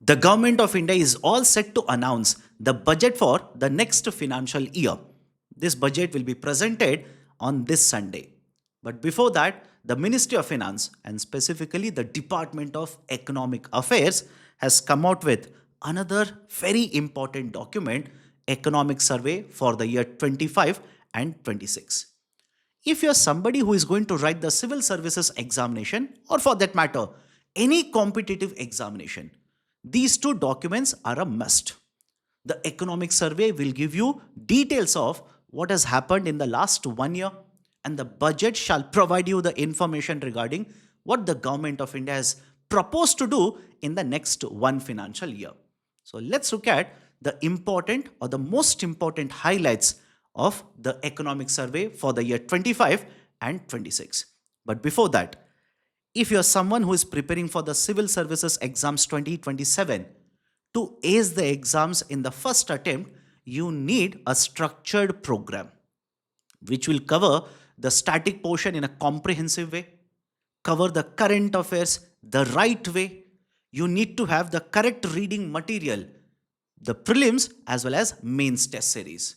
The government of India is all set to announce the budget for the next financial year. This budget will be presented on this Sunday. But before that, the Ministry of Finance and specifically the Department of Economic Affairs has come out with another very important document, Economic Survey for the year 25 and 26. If you're somebody who is going to write the civil services examination, or for that matter, any competitive examination, these two documents are a must. The economic survey will give you details of what has happened in the last 1 year, and the budget shall provide you the information regarding what the government of India has proposed to do in the next one financial year. So let's look at the important or the most important highlights of the economic survey for the year 25 and 26. But before that, if you're someone who is preparing for the civil services exams 2027, to ace the exams in the first attempt, you need a structured program which will cover the static portion in a comprehensive way, cover the current affairs the right way. You need to have the correct reading material, the prelims as well as mains test series.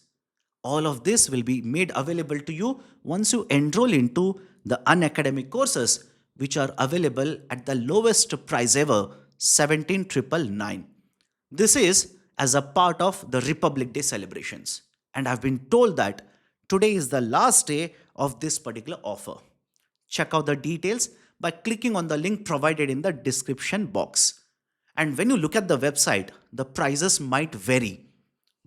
All of this will be made available to you once you enroll into the unacademy courses, which are available at the lowest price ever, 17,999. This is as a part of the Republic Day celebrations. And I've been told that today is the last day of this particular offer. Check out the details by clicking on the link provided in the description box. And when you look at the website, the prices might vary.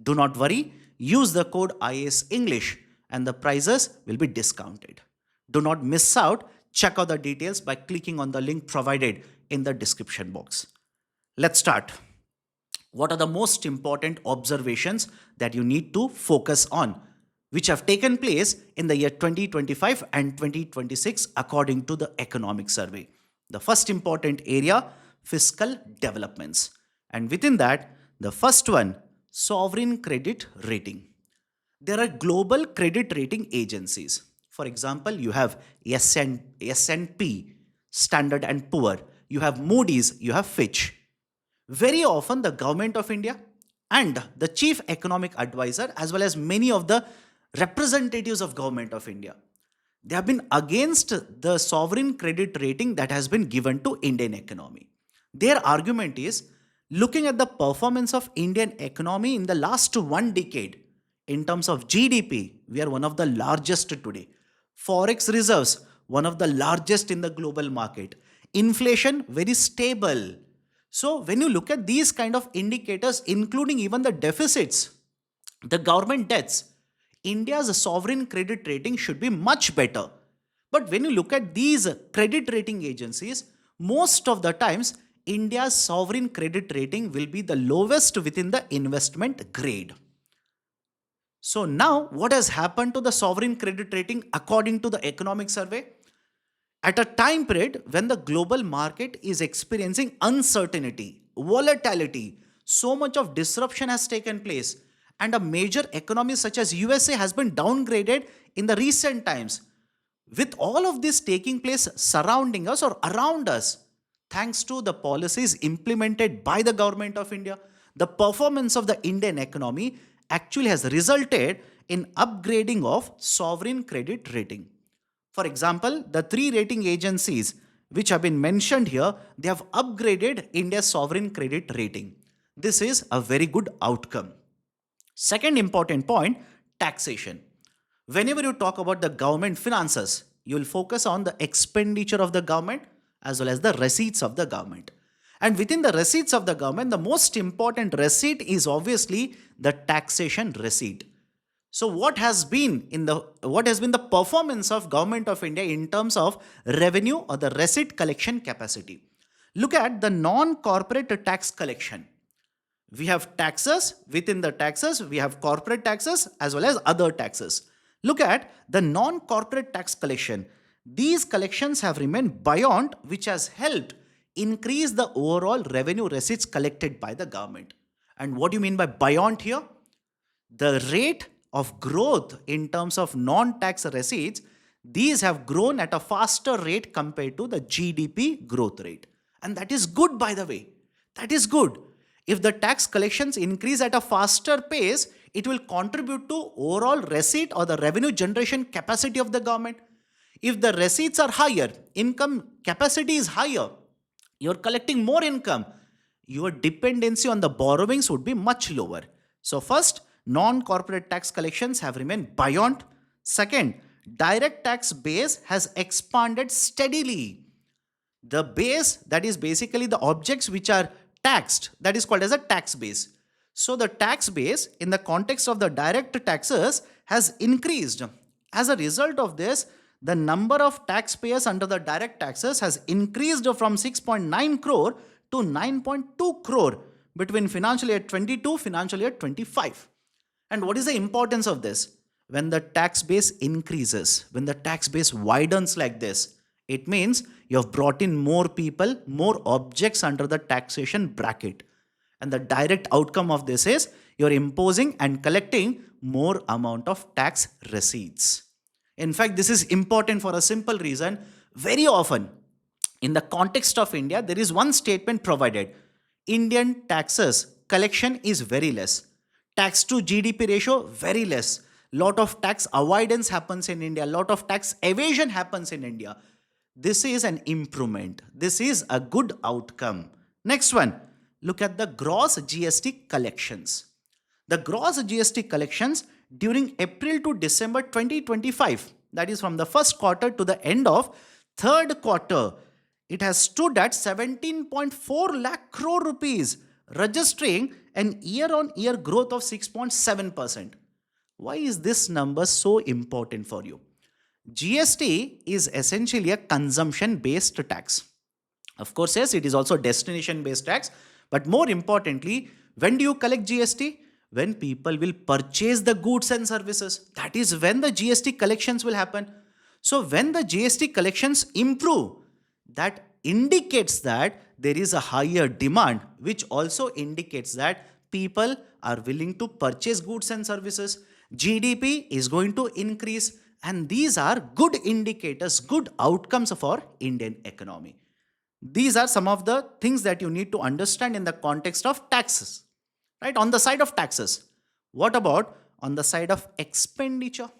Do not worry, use the code IAS English and the prices will be discounted. Do not miss out. Check out the details by clicking on the link provided in the description box. Let's start. What are the most important observations that you need to focus on, which have taken place in the year 2025 and 2026 according to the economic survey? The first important area, fiscal developments. And within that, the first one, sovereign credit rating. There are global credit rating agencies. For example, you have S&P, Standard and Poor, you have Moody's, you have Fitch. Very often the government of India and the chief economic advisor as well as many of the representatives of government of India, they have been against the sovereign credit rating that has been given to Indian economy. Their argument is, looking at the performance of Indian economy in the last one decade, in terms of GDP, we are one of the largest today. Forex reserves, one of the largest in the global market. Inflation, very stable. So when you look at these kind of indicators, including even the deficits, the government debts, India's sovereign credit rating should be much better. But when you look at these credit rating agencies, most of the times, India's sovereign credit rating will be the lowest within the investment grade. So now what has happened to the sovereign credit rating according to the economic survey? At a time period when the global market is experiencing uncertainty, volatility, so much of disruption has taken place, and a major economy such as USA has been downgraded in the recent times. With all of this taking place surrounding us or around us, thanks to the policies implemented by the government of India, the performance of the Indian economy actually has resulted in upgrading of sovereign credit rating. For example, the three rating agencies which have been mentioned here, they have upgraded India's sovereign credit rating. This is a very good outcome. Second important point, taxation. Whenever you talk about the government finances, you will focus on the expenditure of the government as well as the receipts of the government. And within the receipts of the government, the most important receipt is obviously the taxation receipt. So what has been the performance of government of India in terms of revenue or the receipt collection capacity? Look at the non-corporate tax collection. We have taxes, within the taxes, we have corporate taxes as well as other taxes. Look at the non-corporate tax collection. These collections have remained buoyant, which has helped increase the overall revenue receipts collected by the government. And what do you mean by buoyant here? The rate of growth in terms of non-tax receipts, these have grown at a faster rate compared to the GDP growth rate. And that is good, by the way. That is good. If the tax collections increase at a faster pace, it will contribute to overall receipt or the revenue generation capacity of the government. If the receipts are higher, income capacity is higher, you're collecting more income, your dependency on the borrowings would be much lower. So, first, non corporate tax collections have remained buoyant. Second, direct tax base has expanded steadily. The base, that is basically the objects which are taxed, that is called as a tax base. So the tax base in the context of the direct taxes has increased. As a result of this, the number of taxpayers under the direct taxes has increased from 6.9 crore to 9.2 crore between financial year 22 financial year 25. And what is the importance of this? When the tax base increases, when the tax base widens like this, it means you have brought in more people, more objects under the taxation bracket. And the direct outcome of this is you're imposing and collecting more amount of tax receipts. In fact, this is important for a simple reason. Very often, in the context of India, there is one statement provided. Indian taxes collection is very less. Tax to GDP ratio, very less. Lot of tax avoidance happens in India. Lot of tax evasion happens in India. This is an improvement. This is a good outcome. Next one, look at the gross GST collections. The gross GST collections during April to December 2025, that is from the first quarter to the end of third quarter, it has stood at 17.4 lakh crore rupees, registering an year-on-year growth of 6.7%. Why is this number so important for you? GST is essentially a consumption-based tax. Of course, yes, it is also destination-based tax. But more importantly, when do you collect GST? When people will purchase the goods and services. That is when the GST collections will happen. So when the GST collections improve, that indicates that there is a higher demand, which also indicates that people are willing to purchase goods and services. GDP is going to increase, and these are good indicators, good outcomes for Indian economy. These are some of the things that you need to understand in the context of taxes, right? On the side of taxes, what about on the side of expenditure?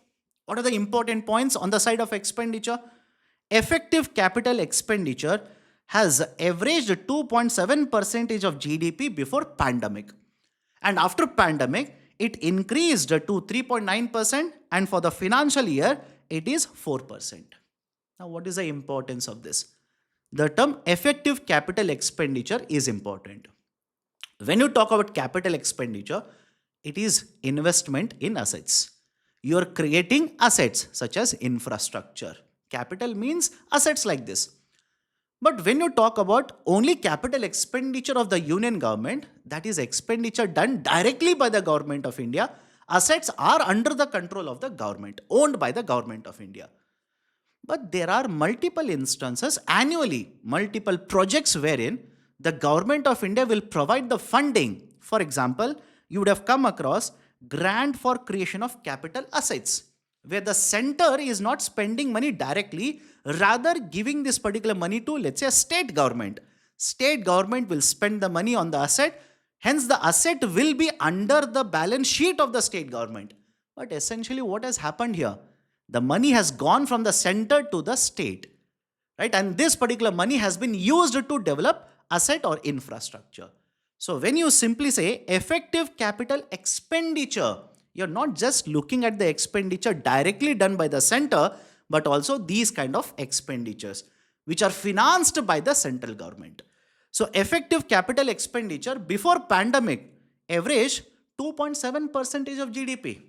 What are the important points on the side of expenditure? Effective capital expenditure has averaged 2.7% of GDP before pandemic. And after pandemic, it increased to 3.9%, and for the financial year, it is 4%. Now, what is the importance of this? The term effective capital expenditure is important. When you talk about capital expenditure, it is investment in assets. You are creating assets such as infrastructure. Capital means assets like this. But when you talk about only capital expenditure of the union government, that is expenditure done directly by the government of India, assets are under the control of the government, owned by the government of India. But there are multiple instances annually, multiple projects wherein the government of India will provide the funding. For example, you would have come across grant for creation of capital assets, where the center is not spending money directly, rather giving this particular money to, let's say, a state government. State government will spend the money on the asset, hence the asset will be under the balance sheet of the state government. But essentially what has happened here? The money has gone from the center to the state, right? And this particular money has been used to develop asset or infrastructure. So when you simply say effective capital expenditure, you're not just looking at the expenditure directly done by the center, but also these kind of expenditures, which are financed by the central government. So effective capital expenditure before pandemic averaged 2.7% of GDP.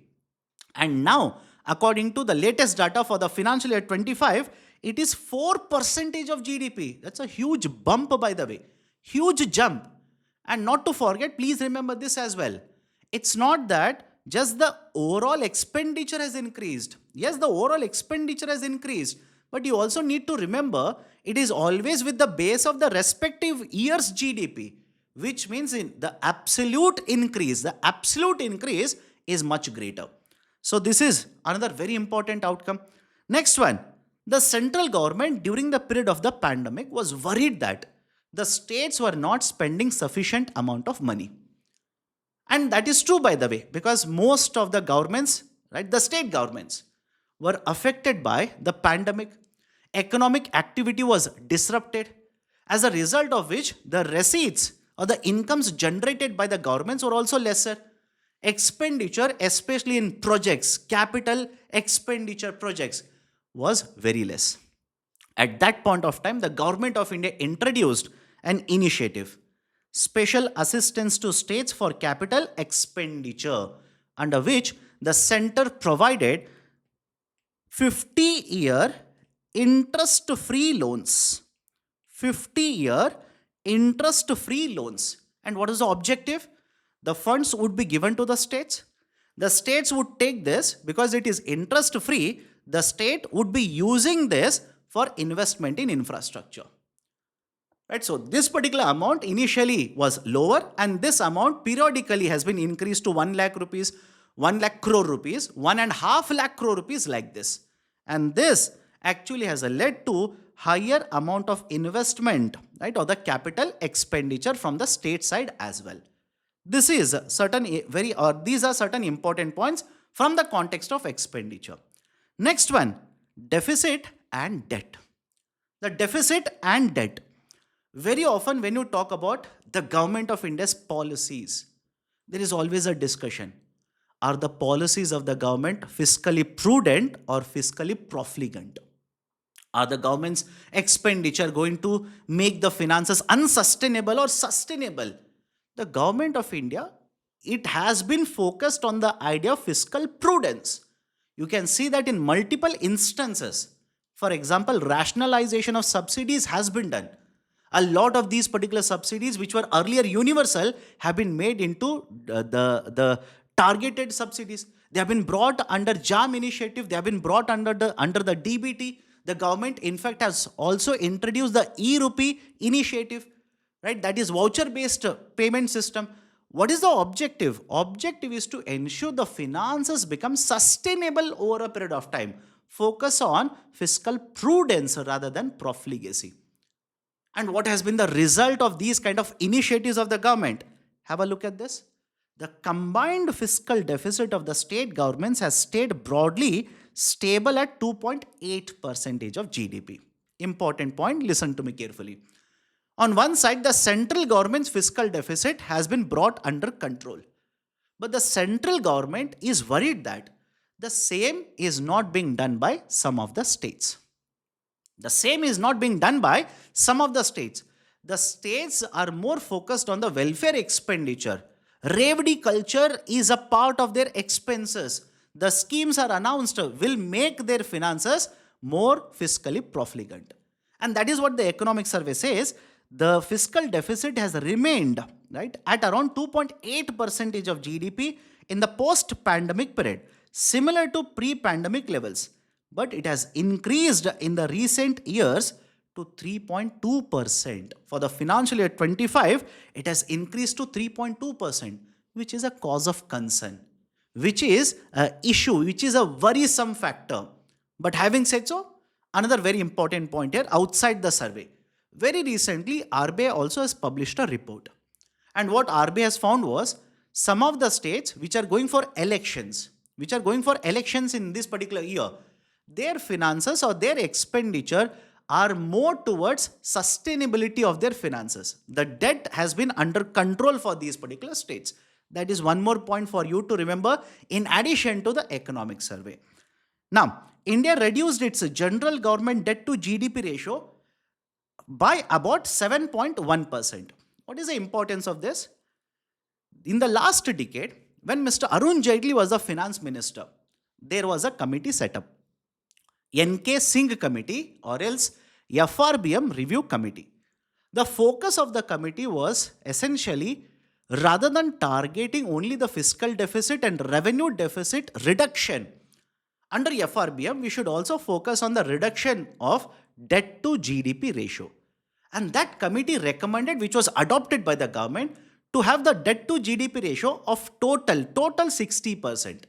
And now, according to the latest data for the financial year 25, it is 4% of GDP. That's a huge bump, by the way. Huge jump. And not to forget, please remember this as well. It's not that just the overall expenditure has increased. Yes, the overall expenditure has increased. But you also need to remember, it is always with the base of the respective year's GDP, which means in the absolute increase is much greater. So this is another very important outcome. Next one, the central government during the period of the pandemic was worried that the states were not spending sufficient amount of money. And that is true, by the way, because most of the governments, right, the state governments, were affected by the pandemic. Economic activity was disrupted, as a result of which the receipts or the incomes generated by the governments were also lesser. Expenditure, especially in projects, capital expenditure projects, was very less. At that point of time, the government of India introduced an initiative, special assistance to states for capital expenditure, under which the center provided 50-year interest-free loans. 50-year interest-free loans. And what is the objective? The funds would be given to the states. The states would take this because it is interest-free. The state would be using this for investment in infrastructure. Right, so this particular amount initially was lower, and this amount periodically has been increased to 1 lakh rupees, 1 lakh crore rupees, 1.5 lakh crore rupees, like this. And this actually has led to higher amount of investment, right, or the capital expenditure from the state side as well. This is certain these are certain important points from the context of expenditure. Next one, deficit and debt. The deficit and debt. Very often when you talk about the government of India's policies, there is always a discussion. Are the policies of the government fiscally prudent or fiscally profligate? Are the government's expenditure going to make the finances unsustainable or sustainable? The government of India, it has been focused on the idea of fiscal prudence. You can see that in multiple instances. For example, rationalization of subsidies has been done. A lot of these particular subsidies, which were earlier universal, have been made into the targeted subsidies. They have been brought under JAM initiative. They have been brought under the DBT. The government, in fact, has also introduced the e-rupee initiative, right? That is voucher-based payment system. What is the objective? Objective is to ensure the finances become sustainable over a period of time. Focus on fiscal prudence rather than profligacy. And what has been the result of these kind of initiatives of the government? Have a look at this. The combined fiscal deficit of the state governments has stayed broadly stable at 2.8% of GDP. Important point, listen to me carefully. On one side, the central government's fiscal deficit has been brought under control. But the central government is worried that the same is not being done by some of the states. The same is not being done by some of the states. The states are more focused on the welfare expenditure. Revdi culture is a part of their expenses. The schemes are announced will make their finances more fiscally profligate. And that is what the economic survey says. The fiscal deficit has remained, right, at around 2.8% of GDP in the post-pandemic period, similar to pre-pandemic levels. But it has increased in the recent years to 3.2%. For the financial year 25, it has increased to 3.2%, which is a cause of concern, which is an issue, which is a worrisome factor. But having said so, another very important point here outside the survey. Very recently, RBI also has published a report. And what RBI has found was some of the states which are going for elections, in this particular year, their finances or their expenditure are more towards sustainability of their finances. The debt has been under control for these particular states. That is one more point for you to remember in addition to the economic survey. Now, India reduced its general government debt to GDP ratio by about 7.1%. What is the importance of this? In the last decade, when Mr. Arun Jaitley was the finance minister, there was a committee set up. NK Singh Committee or else FRBM Review Committee. The focus of the committee was essentially, rather than targeting only the fiscal deficit and revenue deficit reduction, under FRBM, we should also focus on the reduction of debt to GDP ratio. And that committee recommended, which was adopted by the government, to have the debt to GDP ratio of total 60%.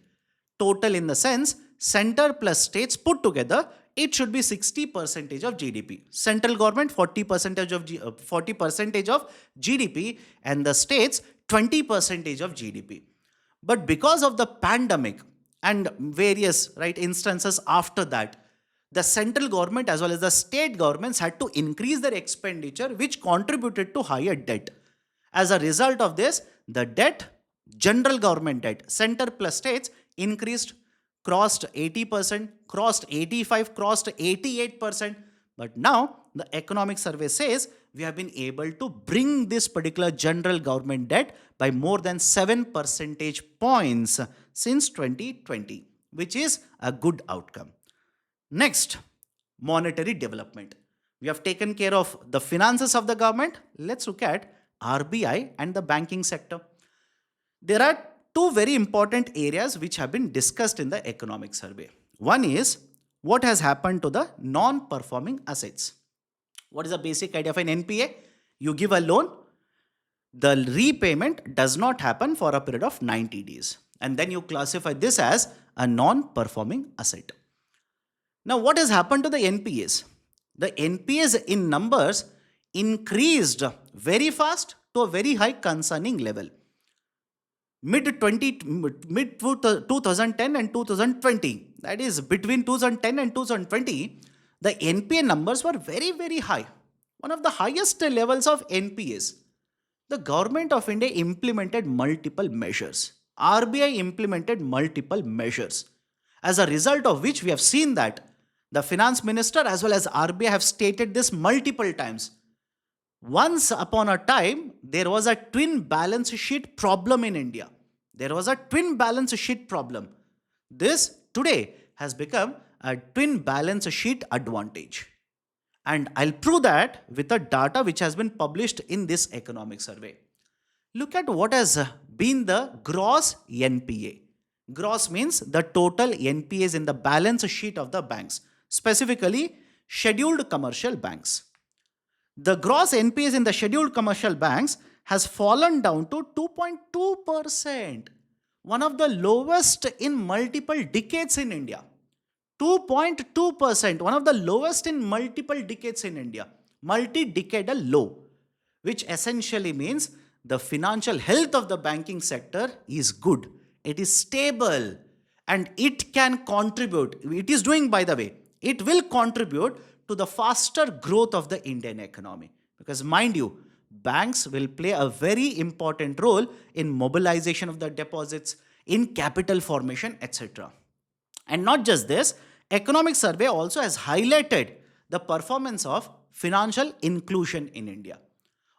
Total in the sense, center plus states put together, it should be 60% of GDP. Central government 40% of 40% of GDP, and the states 20% of GDP. But because of the pandemic and various instances after that, the central government as well as the state governments had to increase their expenditure, which contributed to higher debt. As a result of this, the debt, general government debt, center plus states, increased, crossed 80%, crossed 85%, crossed 88%. But now the economic survey says we have been able to bring this particular general government debt by more than 7 percentage points since 2020, which is a good outcome. Next, monetary development. We have taken care of the finances of the government. Let's look at RBI and the banking sector. There are two very important areas which have been discussed in the economic survey. One is what has happened to the non-performing assets. What is the basic idea of an NPA? You give a loan, the repayment does not happen for a period of 90 days. And then you classify this as a non-performing asset. Now, what has happened to the NPAs? The NPAs in numbers increased very fast to a very high concerning level. Mid 2010 and 2020, that is between 2010 and 2020, the NPA numbers were very, very high. One of the highest levels of NPAs. The government of India implemented multiple measures. RBI implemented multiple measures. As a result of which we have seen that the finance minister as well as RBI have stated this multiple times. Once upon a time, there was a twin balance sheet problem in India. There was a twin balance sheet problem. This today has become a twin balance sheet advantage. And I'll prove that with the data which has been published in this economic survey. Look at what has been the gross NPA. Gross means the total NPAs in the balance sheet of the banks, specifically scheduled commercial banks. The gross NPAs in the scheduled commercial banks has fallen down to 2.2%, one of the lowest in multiple decades in India. 2.2%, one of the lowest in multiple decades in India, multi-decadal low, which essentially means the financial health of the banking sector is good. It is stable and it can contribute. It is doing, by the way, it will contribute to the faster growth of the Indian economy. Because mind you, banks will play a very important role in mobilization of the deposits, in capital formation, etc. And not just this, economic survey also has highlighted the performance of financial inclusion in India.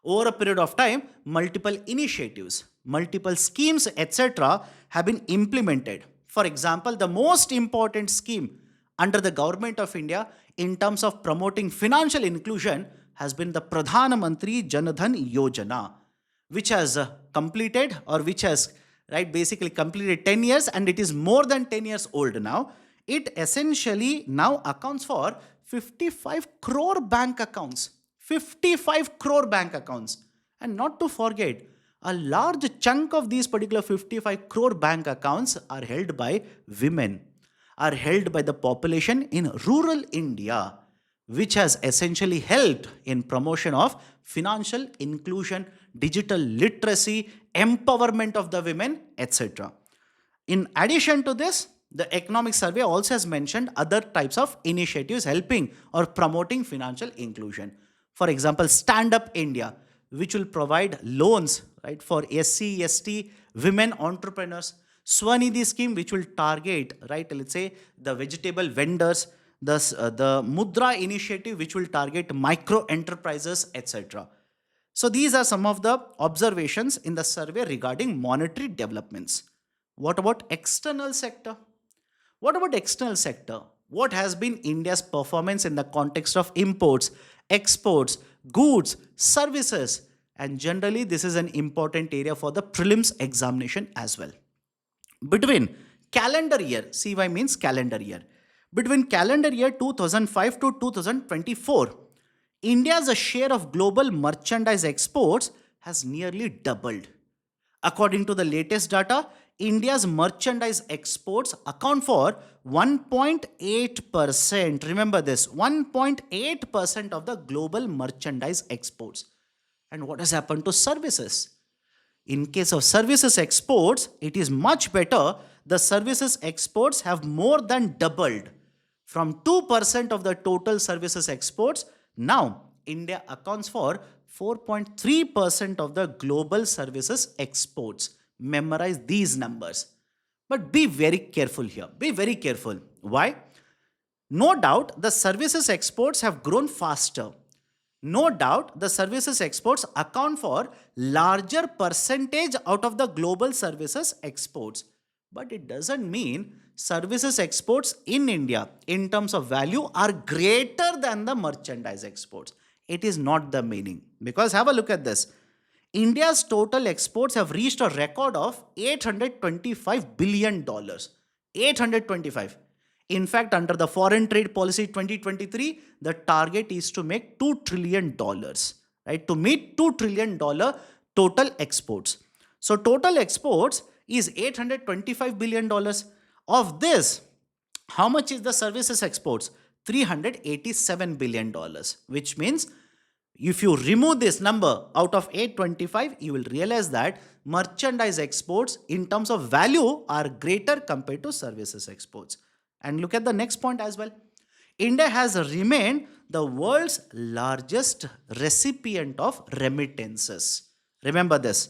Over a period of time, multiple initiatives, multiple schemes, etc. have been implemented. For example, the most important scheme under the government of India in terms of promoting financial inclusion has been the Pradhan Mantri Jan Dhan Yojana, which has completed or which has basically completed 10 years and it is more than 10 years old now. It essentially now accounts for 55 crore bank accounts. 55 crore bank accounts. And not to forget, a large chunk of these particular 55 crore bank accounts are held by women, are held by the population in rural India, which has essentially helped in promotion of financial inclusion, digital literacy, empowerment of the women, etc. In addition to this, the economic survey also has mentioned other types of initiatives helping or promoting financial inclusion. For example, Stand Up India, which will provide loans for SC, ST, women entrepreneurs. Swanidhi scheme, which will target, let's say, the vegetable vendors. The Mudra initiative, which will target micro enterprises, etc. So these are some of the observations in the survey regarding monetary developments. What about external sector? What about external sector? What has been India's performance in the context of imports, exports, goods, services? And generally, this is an important area for the prelims examination as well. Between calendar year, CY means calendar year, between calendar year 2005 to 2024, India's share of global merchandise exports has nearly doubled. According to the latest data, India's merchandise exports account for 1.8%. Remember this, 1.8% of the global merchandise exports. And what has happened to services? In case of services exports, it is much better. The services exports have more than doubled. From 2% of the total services exports, now India accounts for 4.3% of the global services exports. Memorize these numbers. But be very careful here. Be very careful. Why? No doubt the services exports have grown faster. No doubt the services exports account for larger percentage out of the global services exports. But it doesn't mean services exports in India in terms of value are greater than the merchandise exports. It is not the meaning. Because have a look at this. India's total exports have reached a record of $825 billion. 825. In fact, under the Foreign Trade Policy 2023, the target is to make $2 trillion, right? To meet $2 trillion total exports. So total exports is $825 billion. Of this, how much is the services exports? $387 billion, which means if you remove this number out of 825, you will realize that merchandise exports in terms of value are greater compared to services exports. And look at the next point as well. India has remained the world's largest recipient of remittances. Remember this.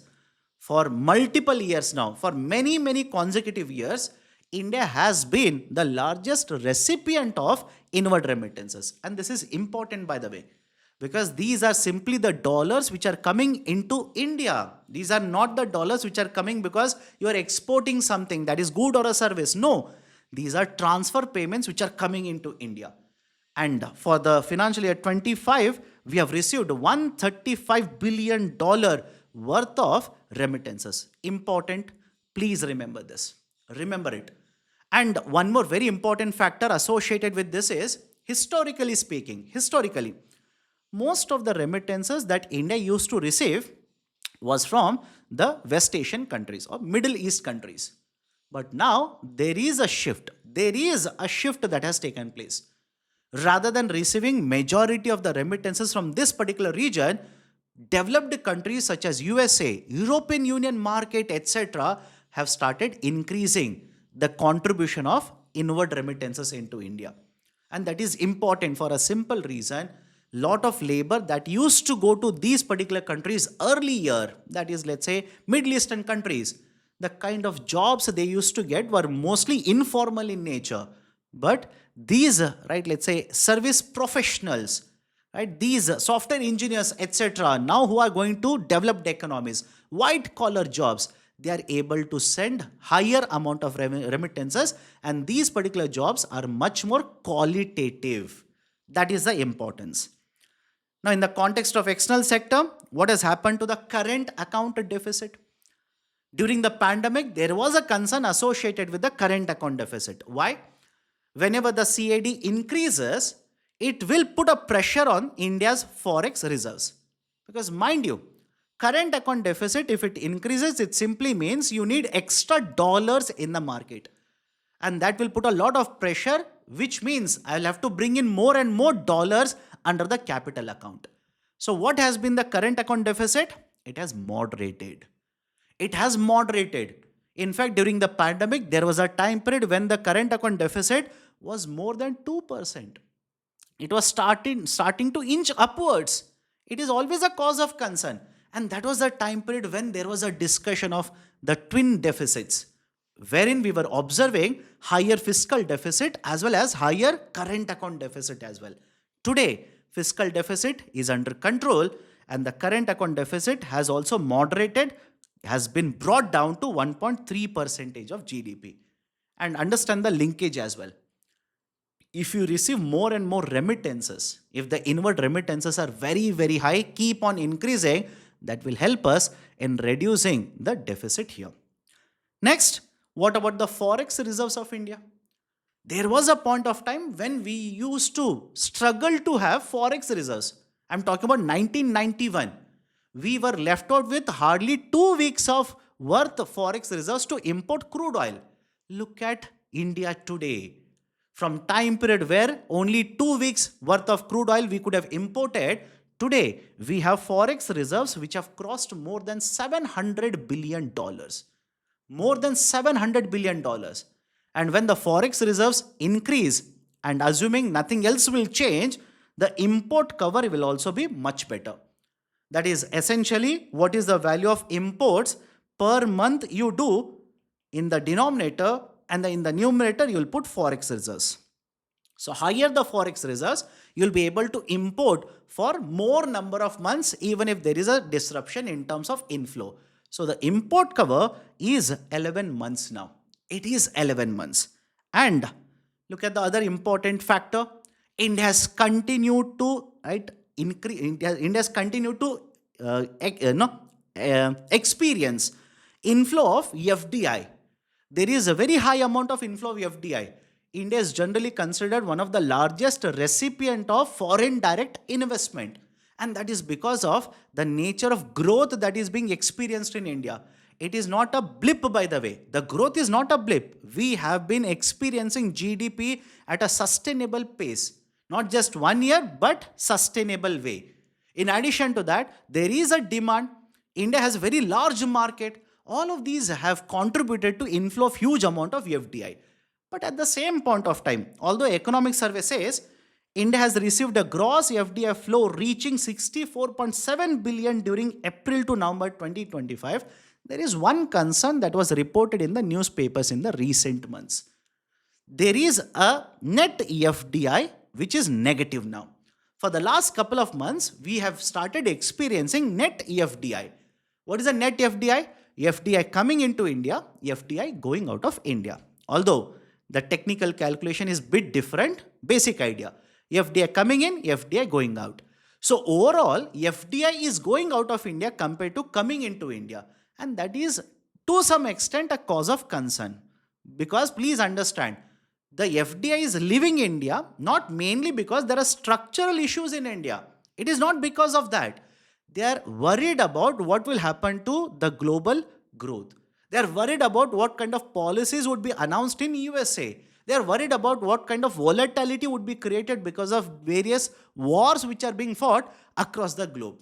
For multiple years now, for many, many consecutive years, India has been the largest recipient of inward remittances. And this is important, by the way, because these are simply the dollars which are coming into India. These are not the dollars which are coming because you are exporting something that is good or a service. No, these are transfer payments which are coming into India. And for the financial year 25, we have received $135 billion worth of remittances. Important, please remember this. Remember it. And one more very important factor associated with this is, historically speaking, most of the remittances that India used to receive was from the West Asian countries or Middle East countries. But now there is a shift. There is a shift that has taken place. Rather than receiving majority of the remittances from this particular region, developed countries such as USA, European Union market, etc. have started increasing the contribution of inward remittances into India. And that is important for a simple reason. Lot of labor that used to go to these particular countries earlier, that is, let's say, Middle Eastern countries, the kind of jobs they used to get were mostly informal in nature. But these, right, let's say, service professionals, right, these software engineers, etc., now who are going to developed economies, white collar jobs, they are able to send higher amount of remittances, and these particular jobs are much more qualitative. That is the importance. Now, in the context of external sector, what has happened to the current account deficit? During the pandemic, there was a concern associated with the current account deficit. Why? Whenever the CAD increases, it will put a pressure on India's forex reserves. Because mind you, current account deficit, if it increases, it simply means you need extra dollars in the market. And that will put a lot of pressure, which means I'll have to bring in more and more dollars under the capital account. So what has been the current account deficit? It has moderated. It has moderated. In fact, during the pandemic, there was a time period when the current account deficit was more than 2%. It was starting to inch upwards. It is always a cause of concern. And that was the time period when there was a discussion of the twin deficits, wherein we were observing higher fiscal deficit as well as higher current account deficit as well. Today, fiscal deficit is under control and the current account deficit has also moderated, has been brought down to 1.3% of GDP. And understand the linkage as well. If you receive more and more remittances, if the inward remittances are very, very high, keep on increasing, that will help us in reducing the deficit here. Next, what about the forex reserves of India? There was a point of time when we used to struggle to have forex reserves. I'm talking about 1991. We were left out with hardly 2 weeks of worth Forex reserves to import crude oil. Look at India today. From time period where only 2 weeks worth of crude oil we could have imported, today we have Forex reserves which have crossed more than $700 billion. More than $700 billion. And when the Forex reserves increase, and assuming nothing else will change, the import cover will also be much better. That is essentially what is the value of imports per month you do in the denominator, and in the numerator you will put Forex reserves. So higher the Forex reserves, you will be able to import for more number of months even if there is a disruption in terms of inflow. So the import cover is 11 months now. It is 11 months. And look at the other important factor. India has continued to increase. India has continued to experience inflow of FDI. There is a very high amount of inflow of FDI. India is generally considered one of the largest recipient of foreign direct investment. And that is because of the nature of growth that is being experienced in India. It is not a blip, by the way. The growth is not a blip. We have been experiencing GDP at a sustainable pace. Not just 1 year, but sustainable way. In addition to that, there is a demand. India has a very large market. All of these have contributed to inflow of huge amount of FDI. But at the same point of time, although economic survey says India has received a gross FDI flow reaching 64.7 billion during April to November 2025, there is one concern that was reported in the newspapers in the recent months. There is a net FDI which is negative now. For the last couple of months, we have started experiencing net FDI. What is a net FDI? FDI coming into India, FDI going out of India. Although the technical calculation is a bit different, basic idea. FDI coming in, FDI going out. So overall, FDI is going out of India compared to coming into India. And that is to some extent a cause of concern. Because please understand, the FDI is leaving India not mainly because there are structural issues in India. It is not because of that. They are worried about what will happen to the global growth. They are worried about what kind of policies would be announced in USA. They are worried about what kind of volatility would be created because of various wars which are being fought across the globe.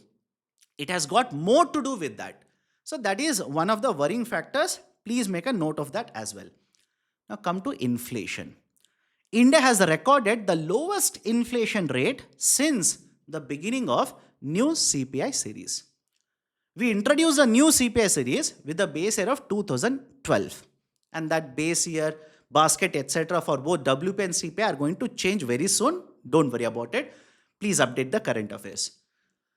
It has got more to do with that. So that is one of the worrying factors. Please make a note of that as well. Now come to inflation. India has recorded the lowest inflation rate since the beginning of new CPI series. We introduced a new CPI series with the base year of 2012. And that base year, basket, etc. for both WP and CPI are going to change very soon. Don't worry about it. Please update the current affairs.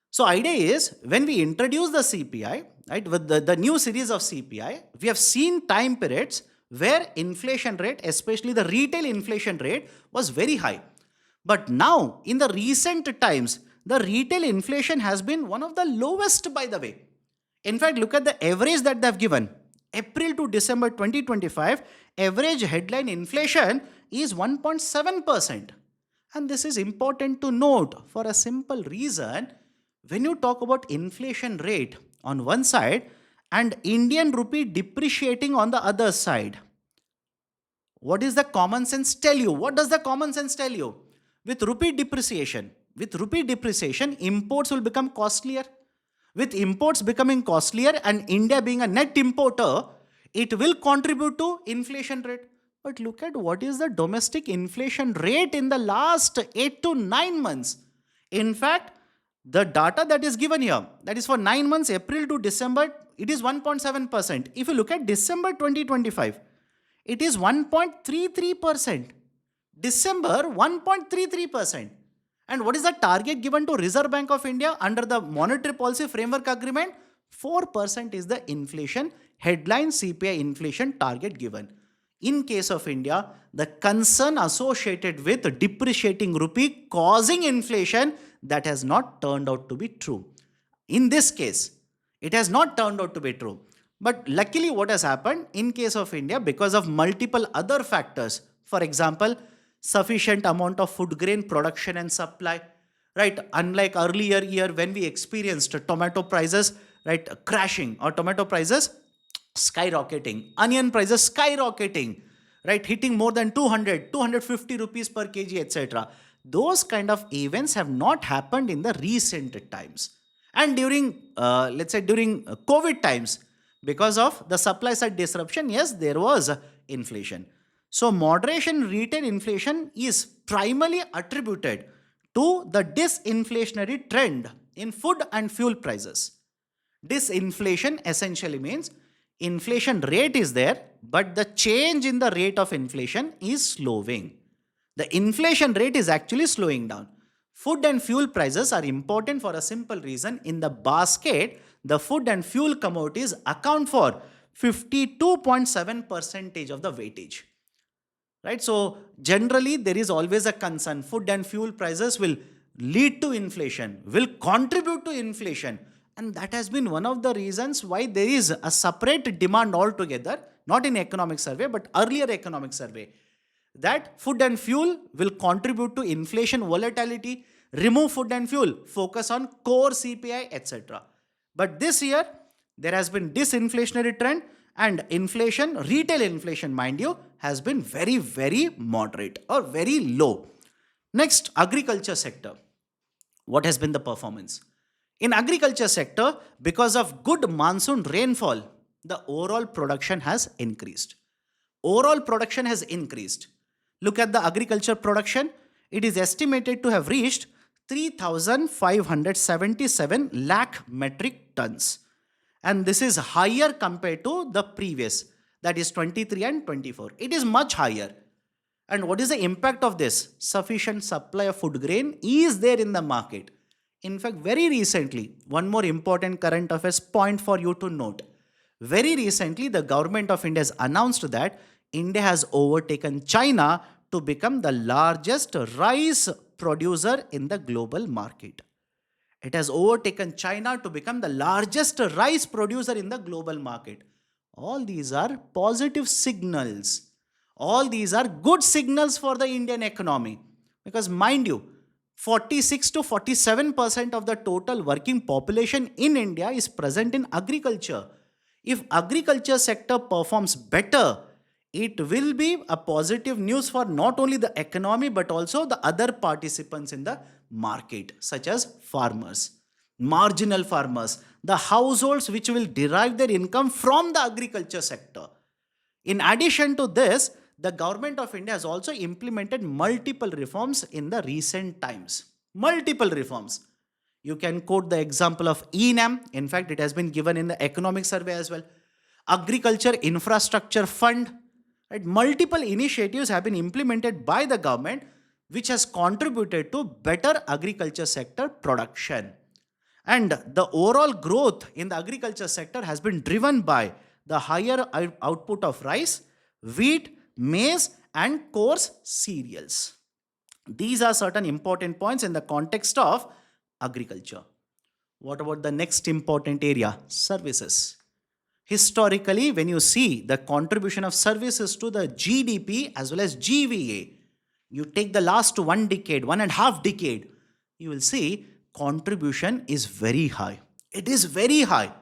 So idea is, when we introduce the CPI, right, with the new series of CPI, we have seen time periods where inflation rate, especially the retail inflation rate, was very high. But now, in the recent times, the retail inflation has been one of the lowest, by the way. In fact, look at the average that they have given. April to December 2025, average headline inflation is 1.7%. And this is important to note for a simple reason. When you talk about inflation rate on one side and Indian rupee depreciating on the other side, what is the common sense tell you? What does the common sense tell you? With rupee depreciation, imports will become costlier. With imports becoming costlier and India being a net importer, it will contribute to inflation rate. But look at what is the domestic inflation rate in the last 8 to 9 months. In fact, the data that is given here, that is for 9 months, April to December, it is 1.7%. If you look at December 2025, it is 1.33%. December, 1.33%. And what is the target given to Reserve Bank of India under the Monetary Policy Framework Agreement? 4% is the inflation, headline CPI inflation target given. In case of India, the concern associated with depreciating rupee causing inflation, that has not turned out to be true. In this case, it has not turned out to be true. But luckily what has happened in case of India, because of multiple other factors, for example, sufficient amount of food grain production and supply, right? Unlike earlier year when we experienced tomato prices, right, crashing, or tomato prices skyrocketing, onion prices skyrocketing, right, hitting more than 200, 250 rupees per kg, etc. Those kind of events have not happened in the recent times. And during, let's say, during COVID times, because of the supply side disruption, yes, there was inflation. So, moderation retail inflation is primarily attributed to the disinflationary trend in food and fuel prices. Disinflation essentially means inflation rate is there, but the change in the rate of inflation is slowing. The inflation rate is actually slowing down. Food and fuel prices are important for a simple reason. In the basket, the food and fuel commodities account for 52.7% of the weightage. Right? So generally there is always a concern. Food and fuel prices will lead to inflation, will contribute to inflation. And that has been one of the reasons why there is a separate demand altogether, not in economic survey, but earlier economic survey, that food and fuel will contribute to inflation volatility, remove food and fuel, focus on core CPI, etc. But this year, there has been disinflationary trend and inflation, retail inflation, mind you, has been very, very moderate or very low. Next, agriculture sector. What has been the performance? In agriculture sector, because of good monsoon rainfall, the overall production has increased. Overall production has increased. Look at the agriculture production. It is estimated to have reached 3,577 lakh metric tons. And this is higher compared to the previous, that is 23 and 24. It is much higher. And what is the impact of this? Sufficient supply of food grain is there in the market. In fact, very recently, one more important current affairs point for you to note. Very recently, the government of India has announced that India has overtaken China to become the largest rice producer in the global market. It has overtaken China to become the largest rice producer in the global market. All these are positive signals. All these are good signals for the Indian economy. Because mind you, 46 to 47% of the total working population in India is present in agriculture. If agriculture sector performs better, it will be a positive news for not only the economy but also the other participants in the market, such as farmers, marginal farmers, the households which will derive their income from the agriculture sector. In addition to this, the government of India has also implemented multiple reforms in the recent times. Multiple reforms. You can quote the example of ENAM. In fact, it has been given in the economic survey as well. Agriculture Infrastructure Fund. Right? Multiple initiatives have been implemented by the government which has contributed to better agriculture sector production. And the overall growth in the agriculture sector has been driven by the higher output of rice, wheat, maize and coarse cereals. These are certain important points in the context of agriculture. What about the next important area? Services. Historically, when you see the contribution of services to the GDP as well as GVA, you take the last 1 decade, 1.5 decade, you will see contribution is very high. It is very high.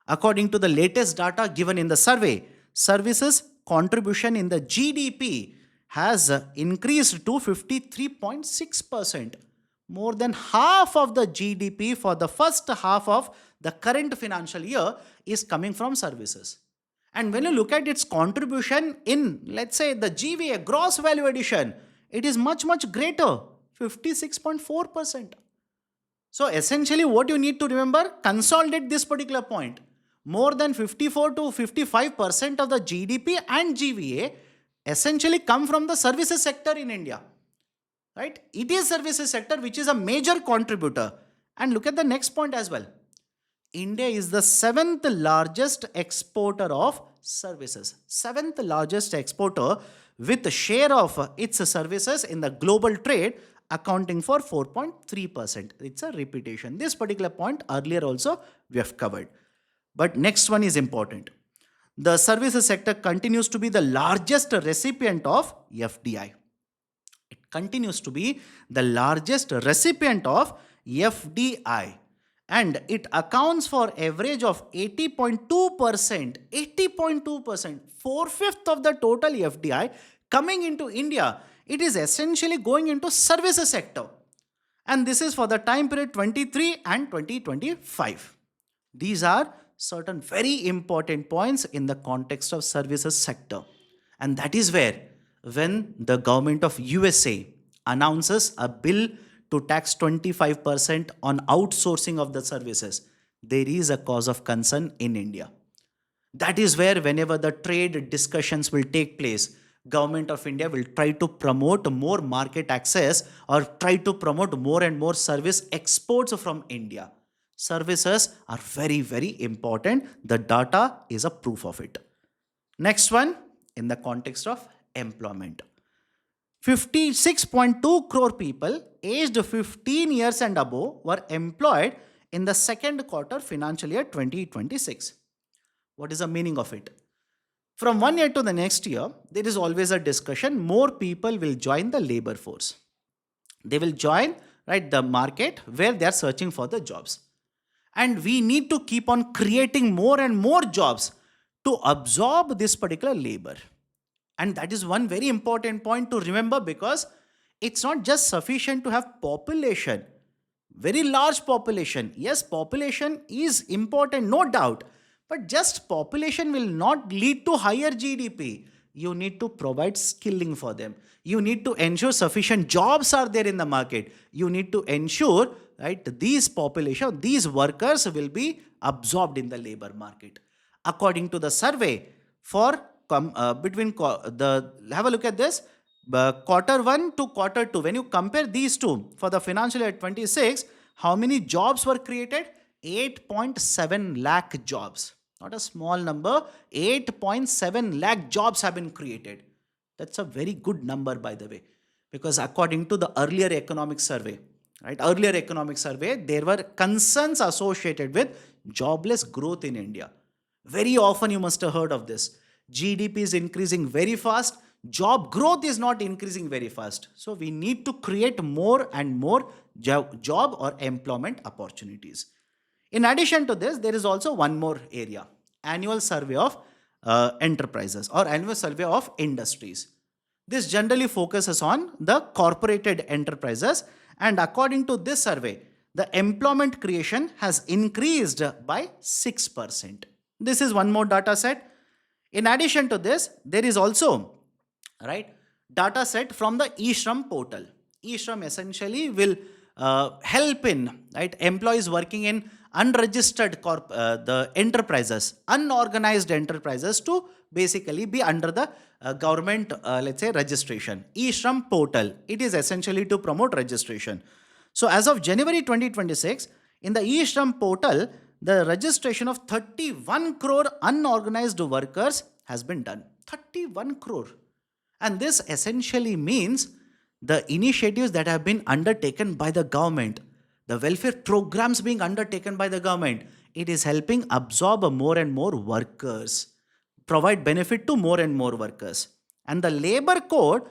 According to the latest data given in the survey, services contribution in the GDP has increased to 53.6%. More than half of the GDP for the first half of the current financial year is coming from services. And when you look at its contribution in, let's say, the GVA, gross value addition, it is much, much greater, 56.4%. So essentially what you need to remember, consolidate this particular point. More than 54 to 55% of the GDP and GVA essentially come from the services sector in India. Right? It is services sector which is a major contributor. And look at the next point as well. India is the 7th largest exporter of services. 7th largest exporter with a share of its services in the global trade accounting for 4.3%. It's a repetition. This particular point earlier also we have covered. But next one is important. The services sector continues to be the largest recipient of FDI. It continues to be the largest recipient of FDI. and it accounts for average of 80.2%, 80.2%, 4/5 of the total FDI coming into India. It is essentially going into services sector. And this is for the time period 23 and 2025. These are certain very important points in the context of services sector. And that is where when the government of USA announces a bill to tax 25% on outsourcing of the services, there is a cause of concern in India. That is where whenever the trade discussions will take place, government of India will try to promote more market access or try to promote more and more service exports from India. Services are very, very important. The data is a proof of it. Next one, in the context of employment. 56.2 crore people aged 15 years and above were employed in the second quarter financial year 2026. What is the meaning of it? From one year to the next year, there is always a discussion. More people will join the labor force. They will join, right, the market where they are searching for the jobs. And we need to keep on creating more and more jobs to absorb this particular labor. And that is one very important point to remember, because it's not just sufficient to have population, very large population. Yes, population is important, no doubt. But just population will not lead to higher GDP. You need to provide skilling for them. You need to ensure sufficient jobs are there in the market. You need to ensure, right, these population, these workers will be absorbed in the labor market. According to the survey, for have a look at this, quarter 1 to quarter 2, when you compare these two for the financial year 26, how many jobs were created? 8.7 lakh jobs. Not a small number. 8.7 lakh jobs have been created. That's a very good number, by the way, because according to the earlier economic survey, there were concerns associated with jobless growth in India. Very often you must have heard of this. GDP is increasing very fast. Job growth is not increasing very fast. So we need to create more and more job or employment opportunities. In addition to this, there is also one more area, annual survey of enterprises or annual survey of industries. This generally focuses on the corporated enterprises, and according to this survey, the employment creation has increased by 6%. This is one more data set. In addition to this, there is also, right, data set from the eShram portal. eShram essentially will help in, right, employees working in unregistered the enterprises, unorganized enterprises, to basically be under the government, let's say, registration. eShram portal, it is essentially to promote registration. So as of January 2026, in the eShram portal, the registration of 31 crore unorganized workers has been done. 31 crore. And this essentially means the initiatives that have been undertaken by the government, the welfare programs being undertaken by the government, it is helping absorb more and more workers, provide benefit to more and more workers. And the labor code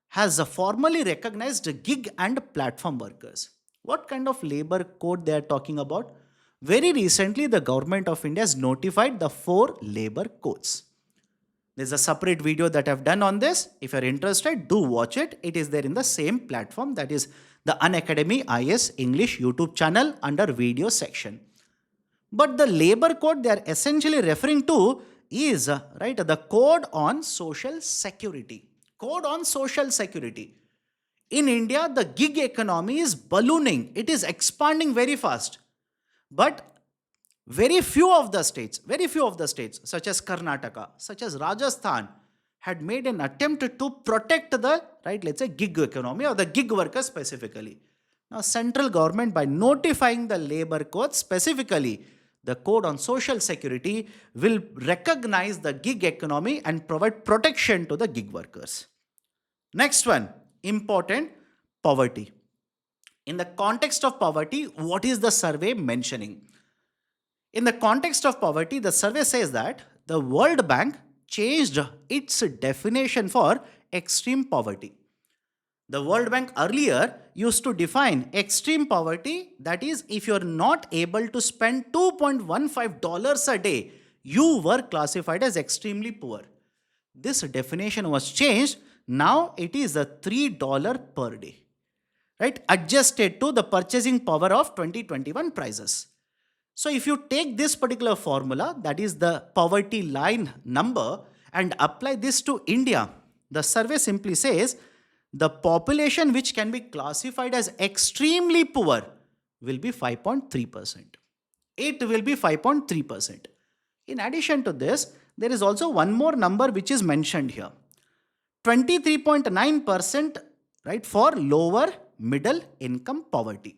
has formally recognized gig and platform workers. What kind of labor code they are talking about? Very recently, the government of India has notified the 4 labor codes. There's a separate video that I've done on this. If you're interested, do watch it. It is there in the same platform, that is the Unacademy IAS English YouTube channel under video section. But the labor code they are essentially referring to is, right, the code on social security. Code on social security. In India, the gig economy is ballooning. It is expanding very fast. But very few of the states, such as Karnataka, such as Rajasthan, had made an attempt to protect the, right, let's say, gig economy or the gig workers specifically. Now, central government, by notifying the labor code specifically, the code on social security, will recognize the gig economy and provide protection to the gig workers. Next one, important, poverty. In the context of poverty, what is the survey mentioning? In the context of poverty, the survey says that the World Bank changed its definition for extreme poverty. The World Bank earlier used to define extreme poverty, that is, if you're not able to spend $2.15 a day, you were classified as extremely poor. This definition was changed. Now it is a $3 per day, right? Adjusted to the purchasing power of 2021 prices. So if you take this particular formula, that is the poverty line number, and apply this to India, the survey simply says the population which can be classified as extremely poor will be 5.3%. It will be 5.3%. In addition to this, there is also one more number which is mentioned here. 23.9%, right, for lower middle income poverty.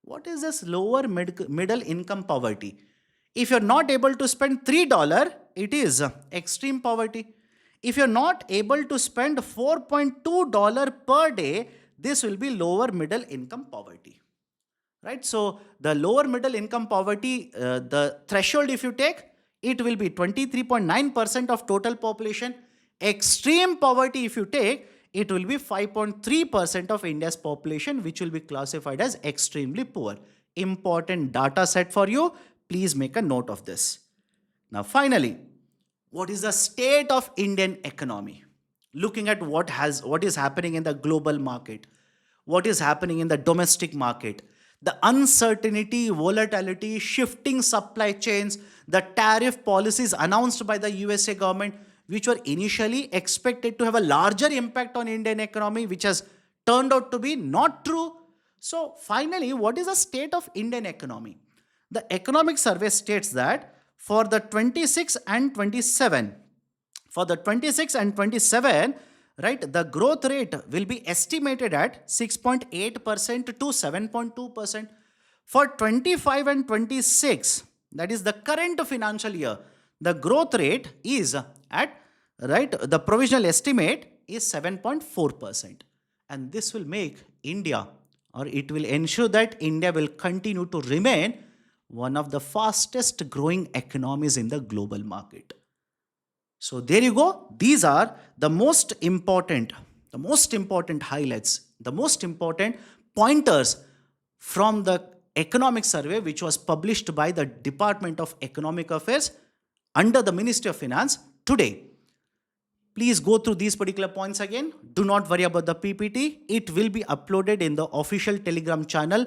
What is this lower middle income poverty? If you're not able to spend $3, it is extreme poverty. If you're not able to spend $4.2 per day, this will be lower middle income poverty. Right? So the lower middle income poverty, the threshold if you take, it will be 23.9% of total population. Extreme poverty if you take, it will be 5.3% of India's population, which will be classified as extremely poor. Important data set for you. Please make a note of this. Now finally, what is the state of Indian economy? Looking at what is happening in the global market, what is happening in the domestic market, the uncertainty, volatility, shifting supply chains, the tariff policies announced by the USA government, which were initially expected to have a larger impact on Indian economy, which has turned out to be not true. So finally, what is the state of Indian economy? The economic survey states that for the 26 and 27, right, the growth rate will be estimated at 6.8% to 7.2%. For 25 and 26, that is the current financial year, the growth rate is at, right, the provisional estimate is 7.4%. And this will make India, or it will ensure that India will continue to remain one of the fastest growing economies in the global market. So there you go. These are the most important highlights, the most important pointers from the economic survey which was published by the Department of Economic Affairs under the Ministry of Finance today. Please go through these particular points again. Do not worry about the PPT. It will be uploaded in the official Telegram channel.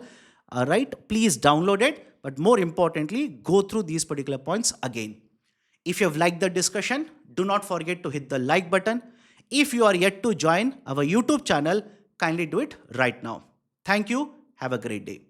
Right? Please download it. But more importantly, go through these particular points again. If you have liked the discussion, do not forget to hit the like button. If you are yet to join our YouTube channel, kindly do it right now. Thank you. Have a great day.